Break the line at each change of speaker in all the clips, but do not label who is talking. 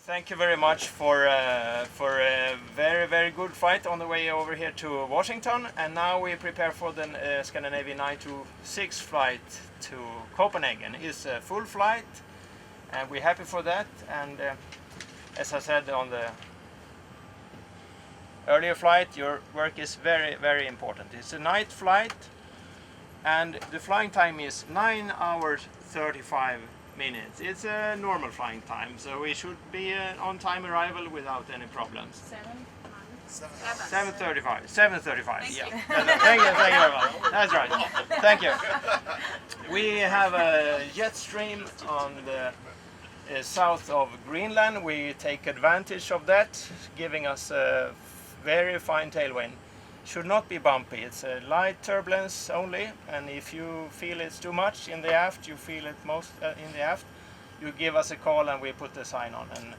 Thank you very much for a very good flight on the way over here to Washington, and now we prepare for the Scandinavian 926 flight to Copenhagen. It's a full flight and we're happy for that, and as I said on the earlier flight, your work is very important. It's a night flight and the flying time is 9 hours 35 minutes. It's a normal flying time, so we should be on time arrival without any problems. 7:35. 7:35. Yeah. Thank you very much. That's right. Thank you. We have a jet stream on the south of Greenland. We take advantage of that, giving us a very fine tailwind. Should not be bumpy. It's a light turbulence only, and if you feel it's too much in the aft, you feel it most in the aft, you give us a call and we put the sign on and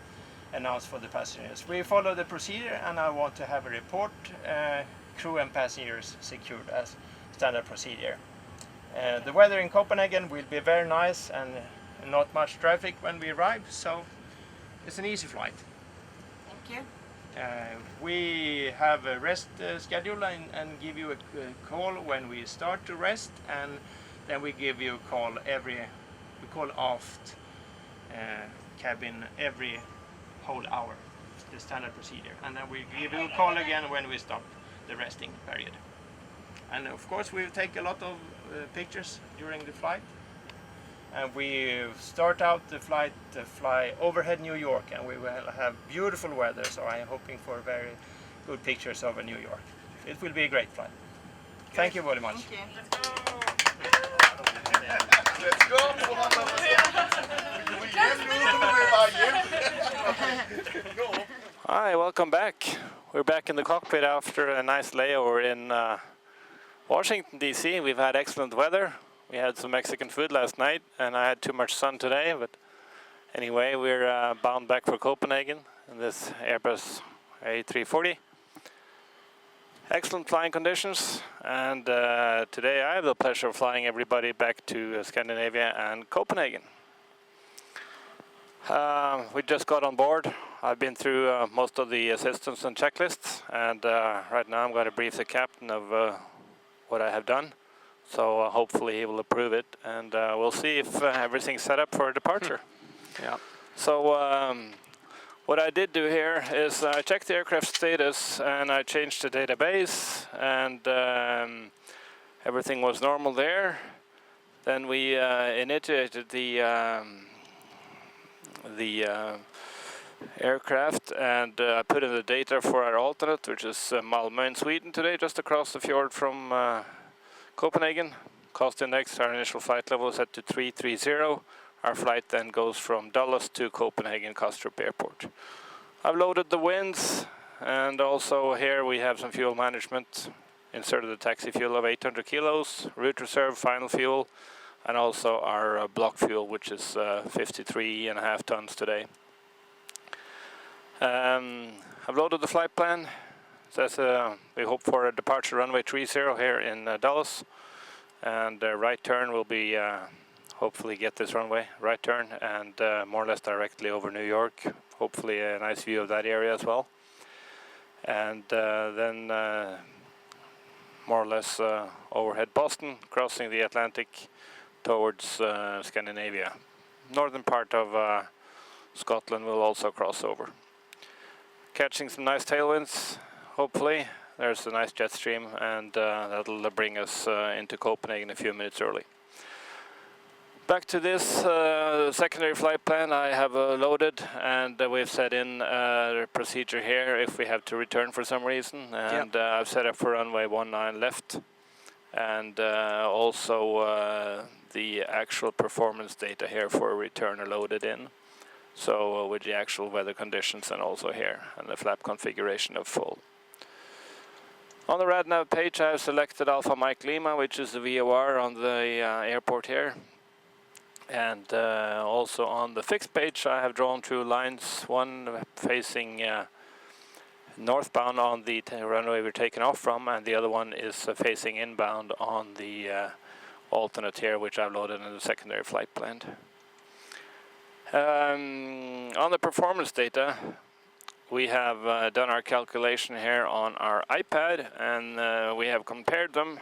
announce for the passengers. We follow the procedure, and I want to have a report, crew and passengers secured as standard procedure. The weather in Copenhagen will be very nice and not much traffic when we arrive, so it's an easy flight.
Thank you.
We have a rest schedule and give you a call when we start to rest, and then we give you a call we call aft cabin every whole hour, the standard procedure, and then we give you a call again when we stop the resting period. And of course we take a lot of pictures during the flight. And we start out the flight to fly overhead New York, and we will have beautiful weather, so I am hoping for very good pictures over New York. It will be a great flight. Good. Thank you very much.
Thank you.
Let's go!
Hi, welcome back. We're back in the cockpit after a nice layover in Washington, D.C. We've had excellent weather. We had some Mexican food last night, and I had too much sun today, but anyway, we're bound back for Copenhagen in this Airbus A340. Excellent flying conditions, and today I have the pleasure of flying everybody back to Scandinavia and Copenhagen. We just got on board. I've been through most of the assistance and checklists, and right now I'm going to brief the captain of what I have done. So hopefully he will approve it, and we'll see if everything's set up for a departure.
Yeah.
So what I did do here is I checked the aircraft status and I changed the database, and everything was normal there. Then we initiated the aircraft, and I put in the data for our alternate, which is Malmö in Sweden today, just across the fjord from Copenhagen. Cost index, our initial flight level is set to 330. Our flight then goes from Dulles to Copenhagen Kastrup Airport. I've loaded the winds, and also here we have some fuel management. Inserted the taxi fuel of 800 kilos, route reserve, final fuel, and also our block fuel, which is 53.5 tons today. I've loaded the flight plan. Says we hope for a departure runway 30 here in Dulles, and right turn will be hopefully get this runway right turn and more or less directly over New York. Hopefully a nice view of that area as well, and then more or less overhead Boston, crossing the Atlantic towards Scandinavia. Northern part of Scotland will also cross over. Catching some nice tailwinds. Hopefully, there's a nice jet stream, and that'll bring us into Copenhagen a few minutes early. Back to this secondary flight plan I have loaded, and we've set in the procedure here if we have to return for some reason, and I've set up for runway 19 left, and also the actual performance data here for return are loaded in. So with the actual weather conditions, and also here, and the flap configuration of full. On the RadNav page I have selected Alpha Mike Lima, which is the VOR on the airport here. And also on the fixed page I have drawn two lines, one facing northbound on the runway we're taking off from, and the other one is facing inbound on the alternate here, which I've loaded in the secondary flight plan. On the performance data, we have done our calculation here on our iPad, and we have compared them,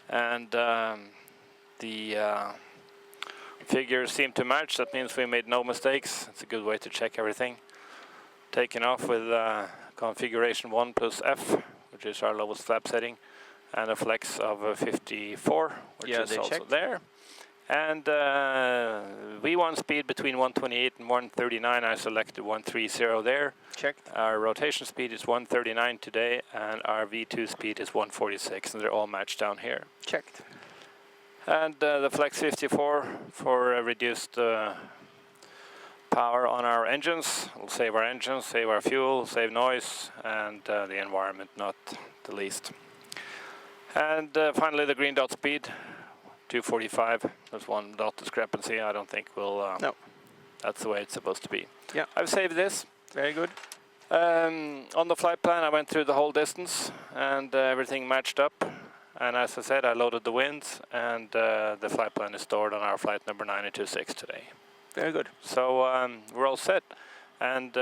and the figures seem to match. That means we made no mistakes. It's a good way to check everything. Taking off with configuration 1 plus F, which is our lowest flap setting, and a flex of 54, which is also checked there. And V1 speed between 128 and 139, I selected 130 there.
Checked.
Our rotation speed is 139 today, and our V2 speed is 146, and they're all matched down here.
Checked.
And the flex 54 for reduced power on our engines. We'll save our engines, save our fuel, save noise, and the environment not the least. And finally the green dot speed, 245. There's one dot discrepancy. I don't think we'll...
no.
That's the way it's supposed to be.
Yeah.
I've saved this.
Very good.
On the flight plan I went through the whole distance, and everything matched up. And as I said, I loaded the winds, and the flight plan is stored on our flight number 926 today.
Very good.
So we're all set. And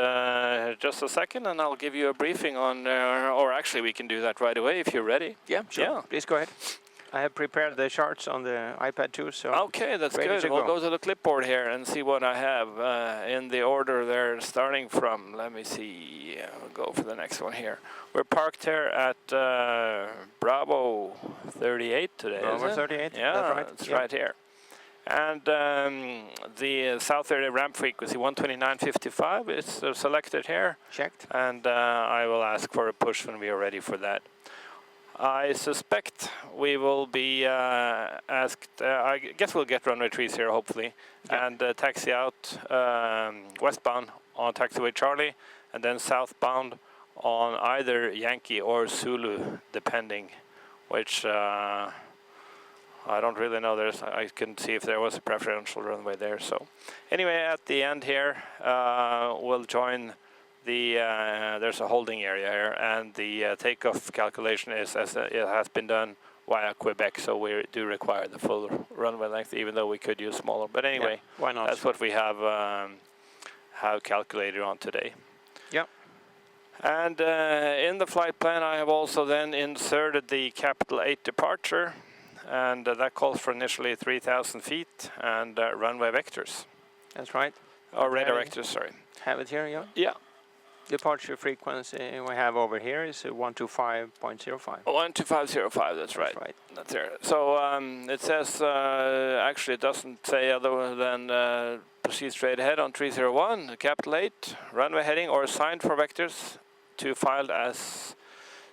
just a second, and I'll give you a briefing on, or actually we can do that right away if you're ready.
Yeah, sure.
Yeah.
Please go ahead. I have prepared the charts on the iPad too, so...
Okay, that's good. We'll go to the clipboard here and see what I have in the order they're starting from. Let me see. We'll go for the next one here. We're parked here at Bravo 38 today,
Bravo 38,
yeah,
that's right.
It's right here. And the south area ramp frequency 129.55 is selected here.
Checked.
And I will ask for a push when we are ready for that. I suspect we will be asked, I guess we'll get runway 30 hopefully, yeah. And taxi out westbound on taxiway Charlie, and then southbound on either Yankee or Zulu, depending which, I don't really know. I couldn't see if there was a preferential runway there. So anyway, at the end here, we'll join the, there's a holding area here, and the takeoff calculation is as it has been done via Quebec, so we do require the full runway length, even though we could use smaller. But anyway,
yeah, why not?
That's what we have calculated on today.
Yeah.
And in the flight plan, I have also then inserted the capital 8 departure, and that calls for initially 3,000 feet and runway vectors.
That's right.
Or radar vectors, sorry.
Have it here, yeah?
Yeah.
Departure frequency we have over here is 125.05.
125.05, that's right.
That's right.
That's there. So it says, actually it doesn't say other than proceed straight ahead on 301, capital 8, runway heading or assigned for vectors to filed as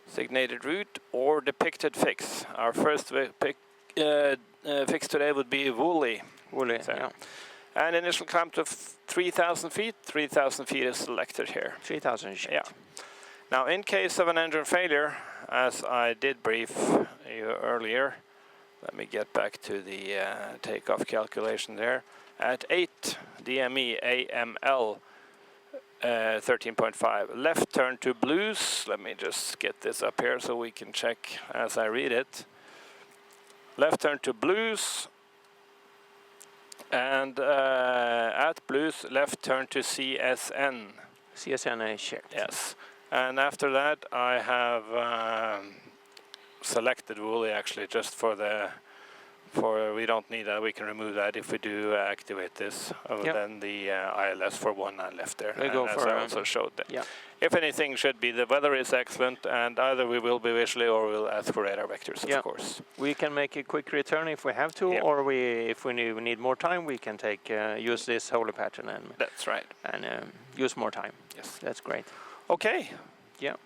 designated route or depicted fix. Our first fix today would be Woolley.
Woolley,
so,
yeah.
And initial climb to 3,000 feet. 3,000 feet is selected here.
3,000 feet.
Yeah. Now, in case of an engine failure, as I did brief you earlier, let me get back to the takeoff calculation there. At 8 DME AML 13.5, left turn to blues. Let me just get this up here so we can check as I read it. Left turn to blues. And at blues, left turn to CSN.
CSN is checked.
Yes. And after that, I have selected Woolley actually just for the, we don't need that, we can remove that if we do activate this.
Yep.
Then the ILS for 19 left there.
We'll go for
I also showed that.
Yeah.
If anything should be, the weather is excellent, and either we will be visually or we'll ask for radar vectors, of course.
We can make a quick return if we have to, or if we need more time, we can take use this holy pattern and
that's right,
and use more time.
Yes,
that's great.
Okay.
Yeah.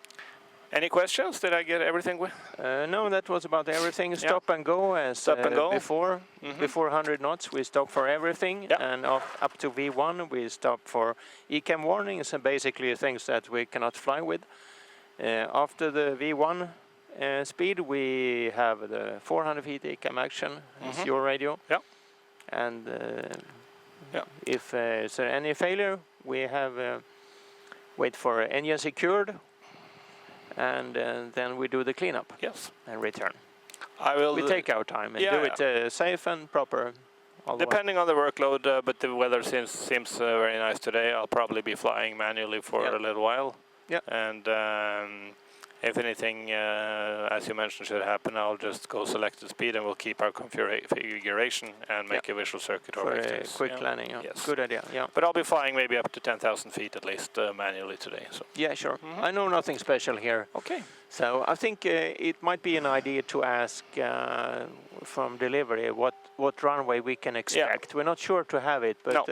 Any questions? Did I get everything?
No, that was about everything. Stop and go as before. Mm-hmm. Before 100 knots, we stop for everything, and up to V1, we stop for ECAM warnings and basically things that we cannot fly with. After the V1 speed, we have the 400 feet ECAM action. It's your radio. Yeah. And if there's any failure, we have wait for engine secured. And then we do the cleanup. Yes. And return. We take our time and do it safe and proper
Depending on the workload, but the weather seems very nice today. I'll probably be flying manually for a little while.
Yeah.
And if anything, as you mentioned, should happen, I'll just go select the speed and we'll keep our configuration and make a visual circuit
for a quick landing.
Yes.
Good idea. Yeah.
But I'll be flying maybe up to 10,000 feet at least manually today. So.
Yeah, sure. I know nothing special here.
Okay.
So I think it might be an idea to ask from delivery what runway we can expect. We're not sure to have it, but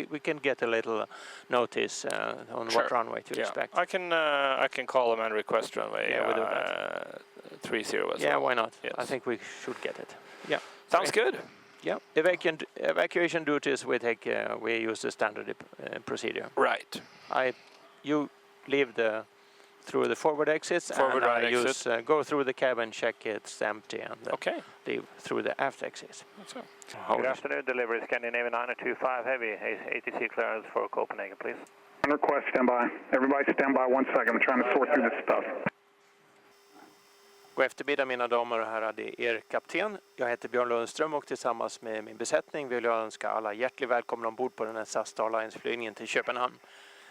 we can get a little notice on what runway to expect.
I can call them and request runway.
Yeah, we'll do that.
30 as well.
Yeah, why not?
Yes.
I think we should get it. Yeah.
Sounds good.
Yeah. Evacuation duties we use the standard procedure.
Right.
You leave through the forward exits, and I go through the cabin, check it's empty, and leave through the aft exits.
Good afternoon, delivery Scandinavian 925 Heavy, ATC clearance for Copenhagen, please.
Request standby. Everybody stand by 1 second. I'm trying to sort through this stuff.
God eftermiddag mina damer och herrar, det är er kapten. Jag heter Björn Lundström och tillsammans med min besättning vill jag önska alla hjärtligt välkomna ombord på den här SAS Starlines-flygningen till Köpenhamn.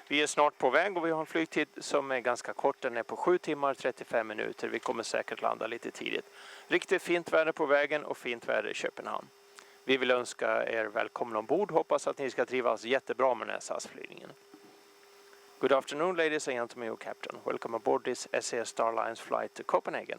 Vi är snart på väg och vi har en flygtid som är ganska kort, den är på 7 timmar 35 minuter. Vi kommer säkert landa lite tidigt. Riktigt fint väder på vägen och fint väder i Köpenhamn. Vi vill önska er välkomna ombord, hoppas att ni ska trivas jättebra med den här SAS-flygningen. Good afternoon ladies and gentlemen, your captain. Welcome aboard this SAS Starlines flight to Copenhagen.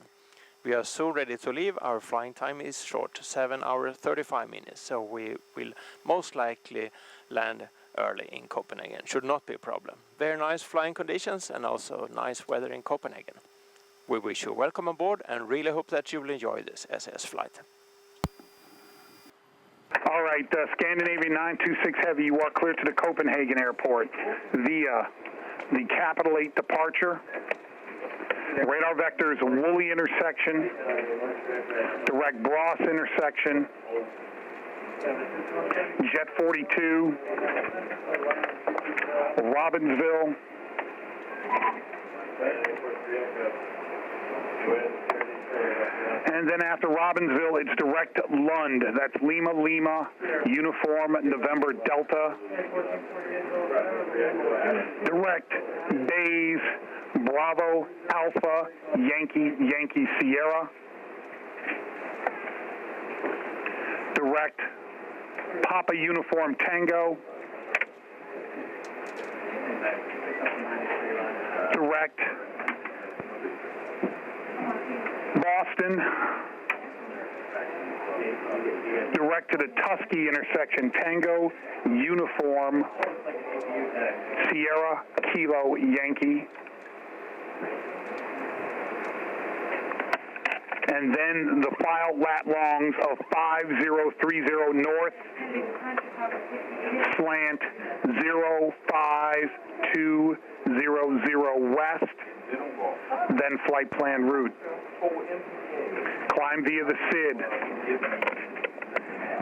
We are so ready to leave. Our flying time is short, 7 hours 35 minutes, so we will most likely land early in Copenhagen. Should not be a problem. Very nice flying conditions and also nice weather in Copenhagen. We wish you welcome aboard and really hope that you will enjoy this SAS flight.
All right, Scandinavian 926 Heavy, you are clear to the Copenhagen Airport via the Capital 8 departure. Radar vectors, Woolly intersection, direct Bross intersection, Jet 42, Robbinsville, and then after Robbinsville, it's direct Lund. That's Lima, Lima, Uniform, November, Delta. Direct Bays, Bravo, Alpha, Yankee, Yankee, Sierra. Direct Papa Uniform, Tango. Direct Boston, direct to the Tusky intersection, Tango, Uniform, Sierra, Kilo, Yankee. And then the file lat longs of 5030 north, slant 05200 west, then flight plan route. Climb via the SID.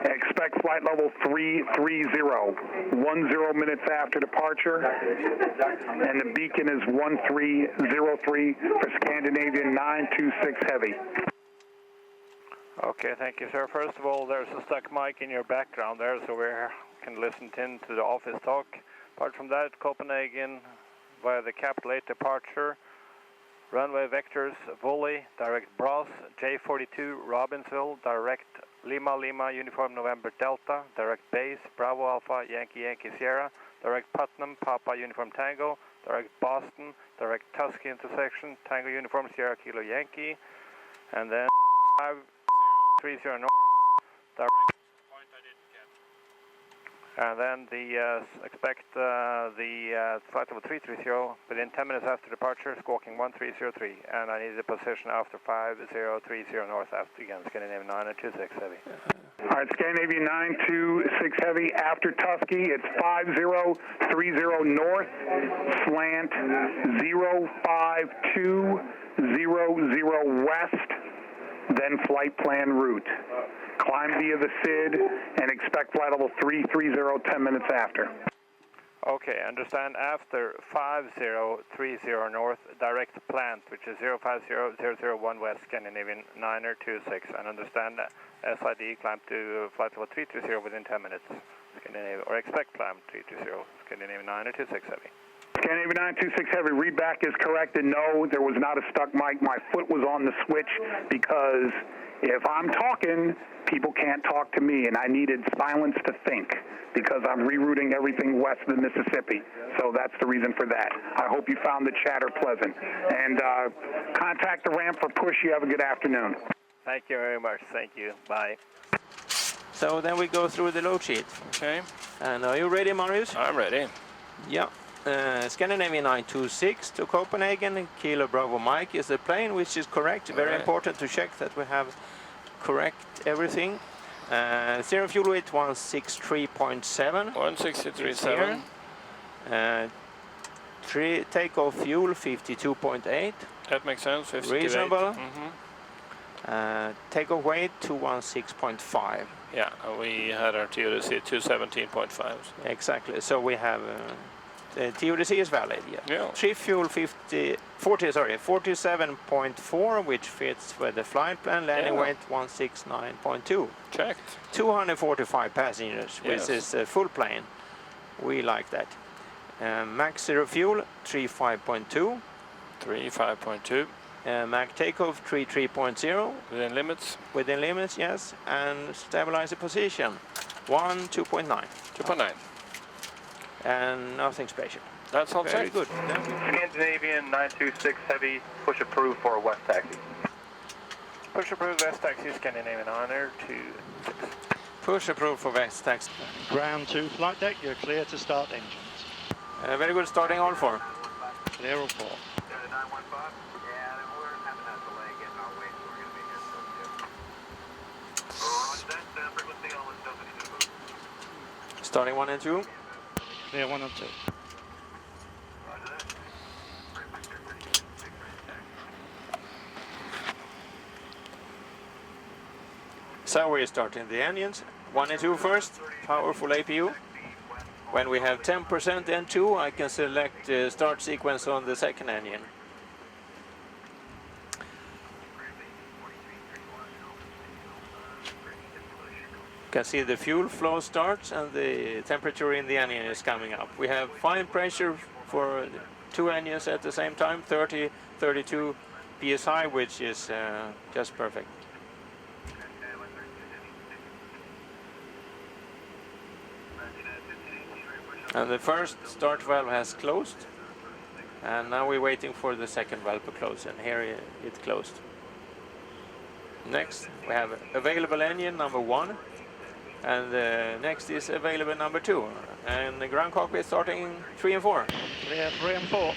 Expect flight level 330, 10 minutes after departure, and the beacon is 1303 for Scandinavian 926 Heavy.
Okay, thank you, sir. First of all, there's a stuck mic in your background there, so we can listen in to the office talk. Apart from that, Copenhagen via the Capital 8 departure, runway vectors, Volley, direct Bross, J42, Robbinsville, direct Lima, Lima, Uniform November Delta, direct Base, Bravo Alpha, Yankee, Yankee Sierra, direct Putnam, Papa Uniform Tango, direct Boston, direct Tusky intersection, Tango Uniform Sierra Kilo Yankee, and then 530 north, direct point I didn't get. And then expect the flight level 330 within 10 minutes after departure, squawking 1303, and I need the position after 5030 north after again, Scandinavian 926 Heavy.
All right, Scandinavian 926 Heavy after Tusky, it's 5030 north, slant 05200 west, then flight plan route. Climb via the SID and expect flight level 330 10 minutes after.
Okay, understand after 5030 north, direct plant, which is 050001 west, Scandinavian 926. And understand SID climb to flight level 330 within 10 minutes. Scandinavian, or expect climb 330, Scandinavian 926 heavy.
Scandinavian 926 heavy, readback is correct, and no, there was not a stuck mic. My foot was on the switch because if I'm talking, people can't talk to me, and I needed silence to think because I'm rerouting everything west of the Mississippi. So that's the reason for that. I hope you found the chatter pleasant. And contact the ramp for push. You have a good afternoon.
Thank you very much. Thank you. Bye.
So then we go through the load sheet.
Okay.
And are you ready, Marius?
I'm ready.
Yeah. Scandinavian 926 to Copenhagen, Kilo Bravo Mike is the plane, which is correct. Very important to check that we have correct everything. Zero fuel weight 163.7.
163.7.
Takeoff fuel 52.8.
That makes sense. 58.
Reasonable. Takeoff weight 216.5.
Yeah, we had our TODC at 217.5. So.
Exactly. So we have the TODC is valid.
Yeah.
Trip fuel 47.4, which fits with the flight plan. Landing weight 169.2.
Checked.
245 passengers, which is a full plane. We like that. Max zero fuel 35.2.
35.2.
Max takeoff 33.0.
Within limits.
Within limits, yes. And stabilizer position 2.9.
2.9.
And nothing special.
That's all
Very
checked.
good. Thank you.
Scandinavian 926 heavy, push approved for a west taxi.
Push approved west taxi, Scandinavian honor to 6.
Push approved for west taxi.
Ground to flight deck, you're clear to start engines.
Very good starting all four.
Clear all four.
915? Yeah, we're having that delay getting our way, so we're going to be here till 2. Roger that, frequency on with Delta 2.
Starting 1 and 2.
Clear 1 and 2.
Roger that.
So we're starting the engines. 1 and 2 first. Powerful APU. When we have 10% N2, I can select start sequence on the second engine. You can see the fuel flow starts and the temperature in the engine is coming up. We have fine pressure for 2 engines at the same time, 30, 32 psi, which is just perfect. And the first start valve has closed, and now we're waiting for the second valve to close, and here it closed. Next we have available engine number 1, and next is available number 2, and the ground cockpit starting 3 and 4.
Clear 3 and 4.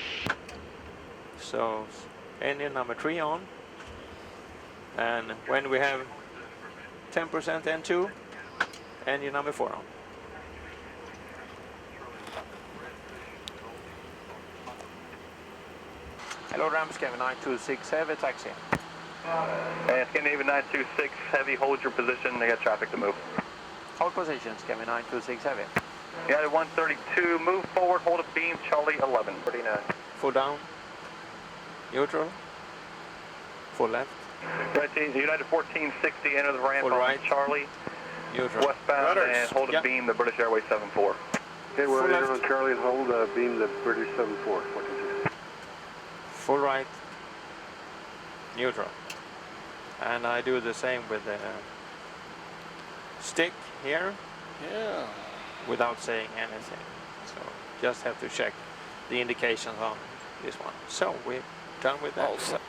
So engine number 3 on, and when we have 10% N2, engine number 4 on. Hello, Ram, Scandinavian 926 heavy taxi.
And Scandinavian 926 heavy, hold your position, they got traffic to move.
Hold position, Scandinavian 926 heavy.
United 132, move forward, hold a beam, Charlie 11. 49.
Full down. Neutral. Full left.
Right, United 1460, enter the ramp
Full
on
right.
Charlie.
Neutral.
Westbound
Rudders.
and hold a
Yep.
beam, the British Airways 74.
Okay, we're
Full
in
left.
on Charlie and hold beam the British 74, 1460.
Full right. Neutral. And I do the same with the stick here
Yeah.
without saying anything. So just have to check the indications on this one. So we're done with that.
All set.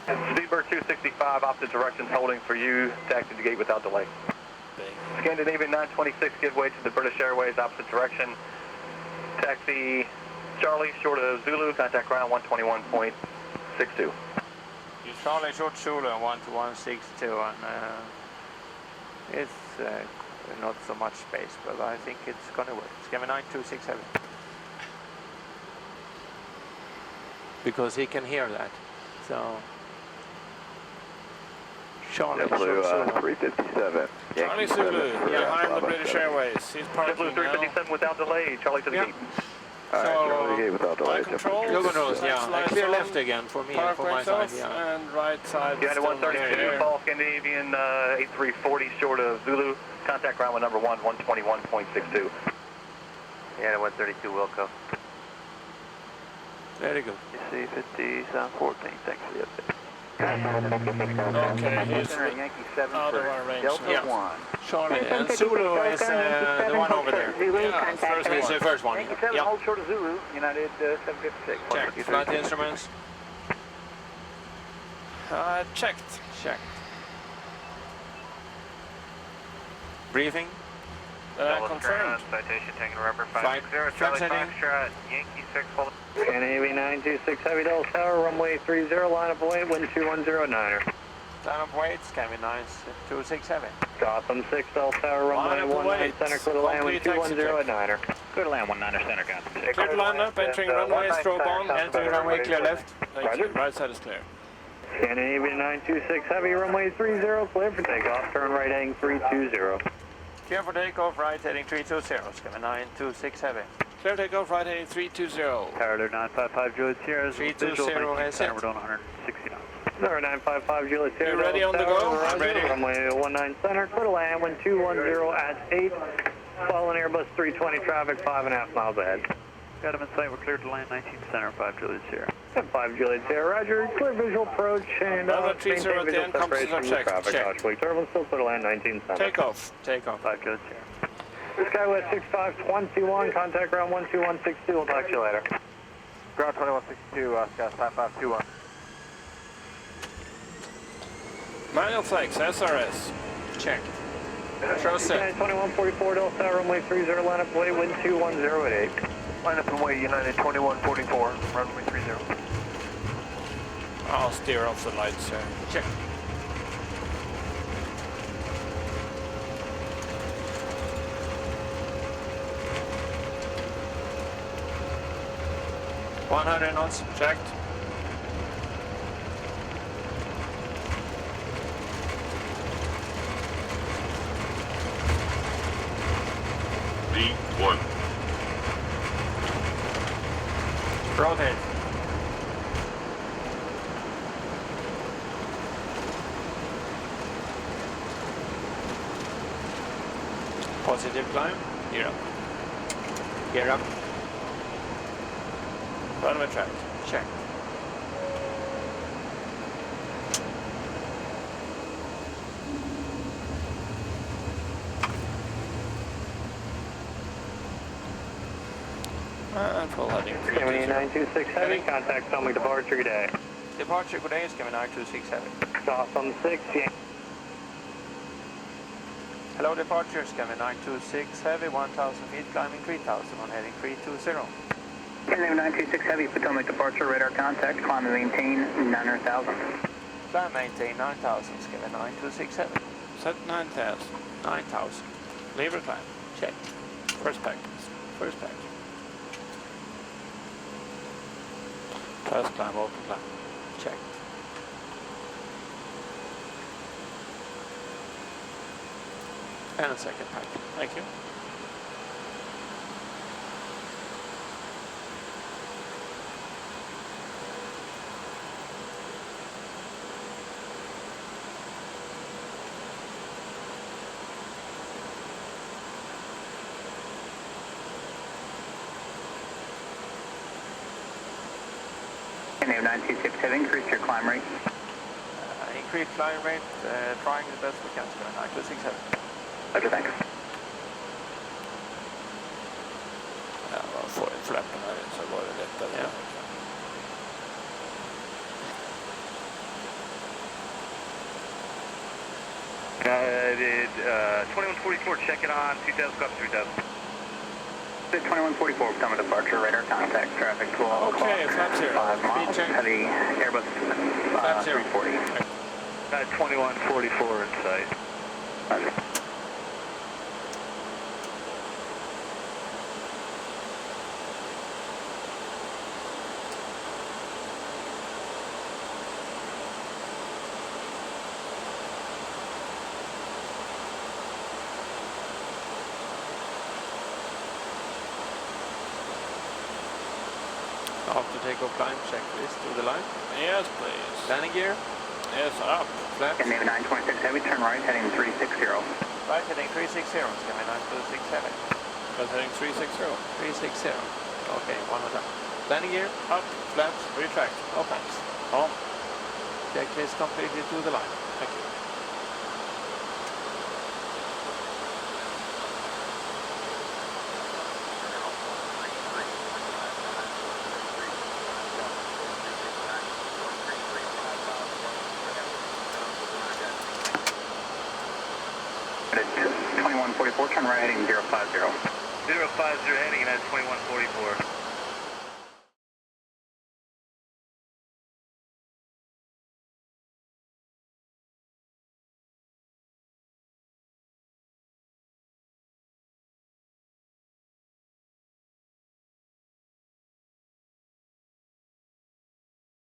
Speedbird 265, opposite directions, holding for you to exit the gate without delay. Scandinavian 926, give way to the British Airways, opposite direction. Taxi Charlie, short of Zulu, contact ground 121.62.
Charlie short Zulu 12162, and it's not so much space, but I think it's gonna work. Scandinavian 926 heavy.
because he can hear that. So Charlie
JetBlue
Zulu.
357.
Charlie Zulu, behind the British Airways. He's parking
JetBlue
now.
357 without delay. Charlie to the
Yeah.
gate.
All right, Charlie gate without delay.
Flight controls.
JetBlue.
Logo controls, yeah.
Lights
Clear
on.
left again for me and for my
Park
side,
lights
yeah.
and
right side.
United
still not
132,
clear.
call Scandinavian A340 short of Zulu. Contact ground with number 121.62. United 132, Wilco.
Very good.
You see 5714, thanks for the update.
Okay, he's
Yankee 7
out of
for
our range
Delta
now.
1.
Charlie, and Zulu is the one over there. Yeah, it's the first one.
Yankee 7,
Yeah.
hold short of Zulu, United 756.
Check. Flight instruments. Checked. Checked. Briefing. Confirmed.
Citation taking November
Flight
560,
trap
Charlie
setting.
Foxtrot, Yankee 6, hold.
Scandinavian 926 Heavy Dulles Tower, runway 30, line of weight, wind 2109er.
Line of weight, Scandinavian 926 Heavy.
Gotham 6 Dulles Tower,
Line
runway
of
19
weight.
center, clear to land, wind
Complete taxi
2109er.
Clear to land 19er center, Gotham 6.
Clear to line up, entering runway, strobe on, entering runway, clear left. Thank you.
Roger.
Right side is clear.
Scandinavian 926 Heavy, runway 30, clear for takeoff, turn right heading 320.
Clear for takeoff, right heading 320, Scandinavian 926 Heavy. Clear takeoff, right heading 320.
Tower 955 Juliet Sierra,
320 has hit.
we're doing 160 knots.
Number 955 Juliet Sierra.
You ready on the go?
Roger.
I'm ready.
Runway 19 center, clear to land, wind 210 at 8. Following Airbus 320 traffic, 5.5 miles ahead.
Got him in sight, we're cleared to land 19 center, 5 Juliet Sierra.
5 Juliet Sierra, Roger. Clear visual approach and
Another 30
maintain
at the
visual
end, comes
separation
to
from the
check.
traffic.
Check.
Caution, turbulence, still clear to land 19 center.
Takeoff. Takeoff.
5 Juliet Sierra.
Skywest 6521, contact ground 12162. We'll talk to you later.
Ground 2162, Sky 5521.
Manual flex, SRS. Check. Show set.
2144 Delta Tower, runway 30, line up way, wind 210 at 8.
Line up and way, United 2144, runway 30.
I'll steer off the lights. Check. $100 knots, checked.
D1.
Rotate. Positive climb. Gear up. Gear up. Runway track. Check. And full heading.
926 Heavy, contact Summit departure, good day.
Departure, good day, Scandinavian 926 Heavy.
Gotham 6,
Hello, departure, Scandinavian 926 Heavy, 1,000 feet, climbing 3,000 on heading 320.
Scandinavian 926 Heavy, Potomac departure, radar contact, climb and maintain 900,000.
Climb, maintain 9,000, Scandinavian 926 Heavy. Set 9,000, 9,000. Lever climb, check. First pack, first pack. First climb, open climb, check. And a second pack, thank you.
Scandinavian 926 Heavy, increase your climb rate.
Increase climb rate, trying the best we can, Scandinavian 926 Heavy.
Roger, thanks.
Ja, man får en flappen här så var det lättare. Ja.
Did 2144 check it on 2000, go up 3000.
2144, Potomac departure, radar contact, traffic 12
Okay, flap zero.
5 miles,
Speed check.
heavy Airbus
Flap zero.
340.
2144 in sight.
Roger.
takeoff climb checklist to the line.
Yes, please.
Landing gear.
Yes, up.
Flaps.
Scandinavian 926 Heavy, turn right, heading 360.
Right, heading 360, Scandinavian 926 Heavy.
That's heading 360.
360. Okay, one more time. Landing gear.
Up.
Flaps.
Retract.
Open.
On.
Checklist completely to the line.
Thank you.
At 2144, turn right, heading 050.
050 heading, and that's 2144.